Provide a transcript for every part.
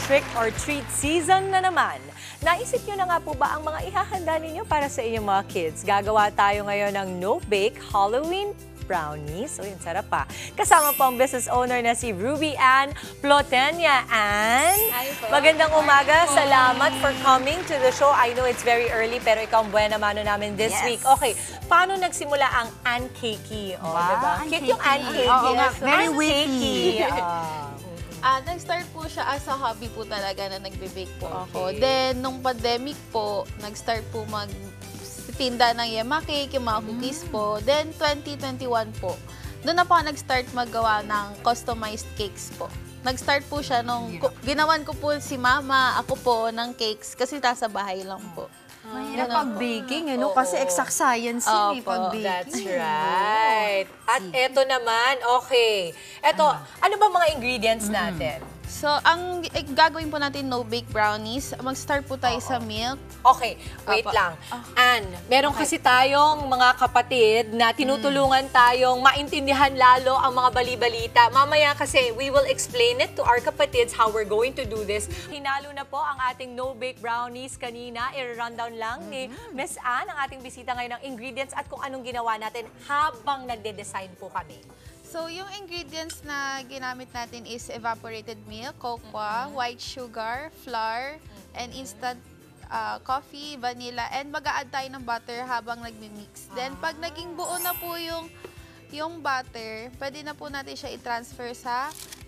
trick or treat season na naman. Naisip nyo na nga po ba ang mga ihahanda ninyo para sa inyong mga kids? Gagawa tayo ngayon ng no-bake Halloween brownies. O yun, sarap pa. Kasama po ang business owner na si Ruby Ann Plotenia. Ann, magandang umaga. Salamat for coming to the show. I know it's very early, pero ikaw ang buena mano namin this week. Okay, paano nagsimula ang Ann Cakey? O, diba? Cake yung Ann Cakey. Oo nga, very Ann witty. Nag-start po siya as a hobby po talaga na nagbe-bake po ako. Then, nung pandemic po, nag-start po tinda ng yema cake, yung mga cookies po. Then, 2021 po, doon na po nag-start maggawa ng customized cakes po. Nag-start po siya nung ginawan ko po si mama, ako po, ng cakes kasi nasa bahay lang po. Mahirap pag-baking, ano? Kasi exact science yun, pag-baking. That's right. At eto naman, okay. Eto, ano ba mga ingredients natin? So, ang gagawin po natin no-bake brownies, mag-start po tayo sa milk. Okay, wait lang. Ann, meron kasi tayong mga kapatid na tinutulungan tayong maintindihan lalo ang mga bali-balita. Mamaya kasi we will explain it to our kapatids how we're going to do this. Hinalo na po ang ating no-bake brownies kanina. I-rundown lang ni Miss Ann ang ating bisita ngayon ng ingredients at kung anong ginawa natin habang nagde-design po kami. So, yung ingredients na ginamit natin is evaporated milk, cocoa, white sugar, flour, and instant coffee, vanilla, and mag-a-add tayo ng butter habang nagmi-mix. Then, pag naging buo na po yung butter, pwede na po natin siya i-transfer sa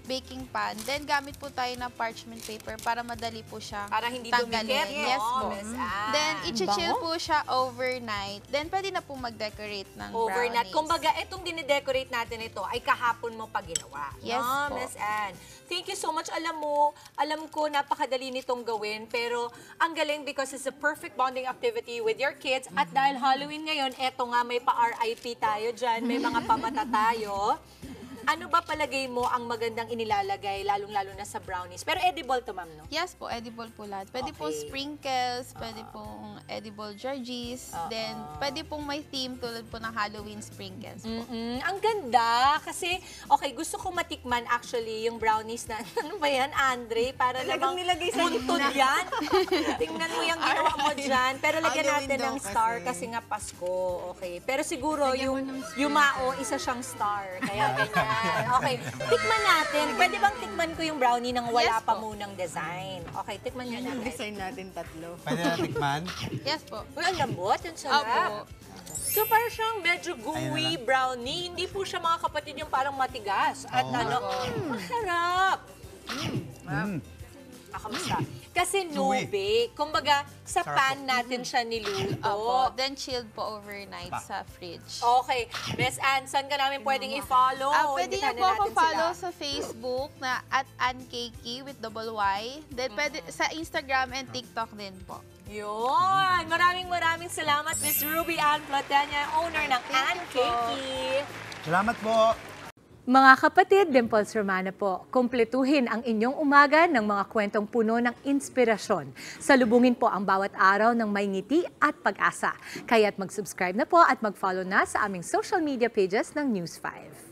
baking pan. Then, gamit po tayo ng parchment paper para madali po siya para hindi tanggalin. dumikit, Yes po. Miss Ann. Then, i-chill po siya overnight. Then, pwede na po mag-decorate ng overnight. brownies. Kumbaga, itong dinidecorate natin ito ay kahapon mo pa ginawa. Yes no, po. Miss Ann. Thank you so much. Alam ko, napakadali nitong gawin, pero ang galing because it's a perfect bonding activity with your kids. At dahil Halloween ngayon, eto nga, may pa-RIP tayo dyan, may mga pamata tayo. Ano ba palagay mo ang magandang inilalagay, lalong-lalo na sa brownies? Pero edible to, ma'am, no? Yes po, edible po lahat. Pwede po sprinkles, pwede pong edible georgies, then pwede pong may theme tulad po ng Halloween sprinkles po. Ang ganda! Kasi, okay, gusto ko matikman actually yung brownies na, ano ba yan, Andre? Para namang nilagay sa buntod yan. Tingnan mo yung ginawa mo dyan. Pero lagyan natin ng star kasi nga Pasko. Okay. Pero siguro, yung Yumao, isa siyang star. Kaya ganyan. Okay, tikman natin. Pwede bang tikman ko yung brownie nang wala pa munang design? Okay, tikman nga natin. Design natin tatlo. Pwede na tikman? Yes po. Uy, ang lambot. Ang sarap. So, parang siyang medyo gooey brownie. Hindi po siya, mga kapatid, yung parang matigas. At masarap. Kamusta? Kasi no-bake. Kumbaga, sa pan natin siya niluto. Then chilled po overnight sa fridge. Okay. Miss Ann, saan ka namin pwedeng i-follow? Pwede niyo Imbitahan po na ako natin follow sila. sa Facebook na @AnnCakey with double Y. Then pwede sa Instagram and TikTok din po. Yun! Maraming salamat, Miss Ruby Ann Plotenia, owner ng Ann Cakey. Salamat po! Mga kapatid, Dimples Romana po, kumpletuhin ang inyong umaga ng mga kwentong puno ng inspirasyon. Salubungin po ang bawat araw ng may ngiti at pag-asa. Kaya't mag-subscribe na po at mag-follow na sa aming social media pages ng News 5.